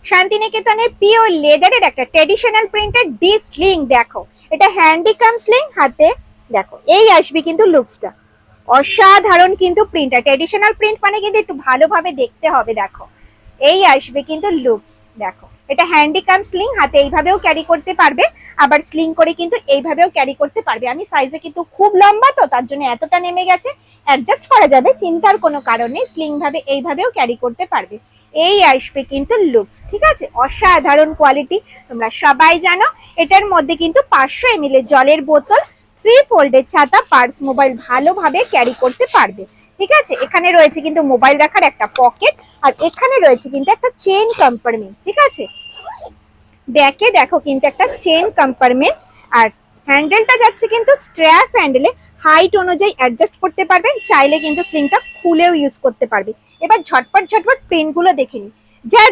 শান্তিনিকেতনের পিওর লেদারের একটা ট্রেডিশনাল প্রিন্টের ডি স্লিং। দেখো এটা হ্যান্ডিকাম স্লিং, হাতে দেখো এই আসবে কিন্তু লুকসটা অসাধারণ কিন্তু প্রিন্টটা। ট্রেডিশনাল প্রিন্ট মানে কিন্তু একটু ভালোভাবে দেখতে হবে। দেখো এই আসবে কিন্তু লুকস। দেখো এটা হ্যান্ডিকাম স্লিং, হাতে এইভাবেও ক্যারি করতে পারবে, আবার স্লিং করে কিন্তু এইভাবেও ক্যারি করতে পারবে। আমি সাইজে কিন্তু খুব লম্বা তো তার জন্য এতটা নেমে গেছে, অ্যাডজাস্ট করা যাবে, চিন্তার কোনো কারণ নেই। স্লিং ভাবে এইভাবেও ক্যারি করতে পারবে। এই আসবে কিন্তু লুকস, ঠিক আছে, অসাধারণ কোয়ালিটি। তোমরা সবাই জানো এটার মধ্যে কিন্তু 500 ml এর জলের বোতল, 3 ফোল্ডের ছাতা, পার্স, মোবাইল ভালোভাবে ক্যারি করতে পারবে। ঠিক আছে, এখানে রয়েছে কিন্তু মোবাইল রাখার একটা পকেট, আর এখানে রয়েছে কিন্তু একটা চেন কম্পার্টমেন্ট। ঠিক আছে, ব্যাকে দেখো কিন্তু একটা চেন কম্পার্টমেন্ট, আর হ্যান্ডেলটা যাচ্ছে কিন্তু স্ট্র্যাপ হ্যান্ডেলে, হাইট অনুযায়ী অ্যাডজাস্ট করতে পারবেন, চাইলে কিন্তু স্লিংটা খুলেও ইউজ করতে পারবে। এবার ঝটপট ঝটপট প্রিন্ট গুলো দেখে নিই। যার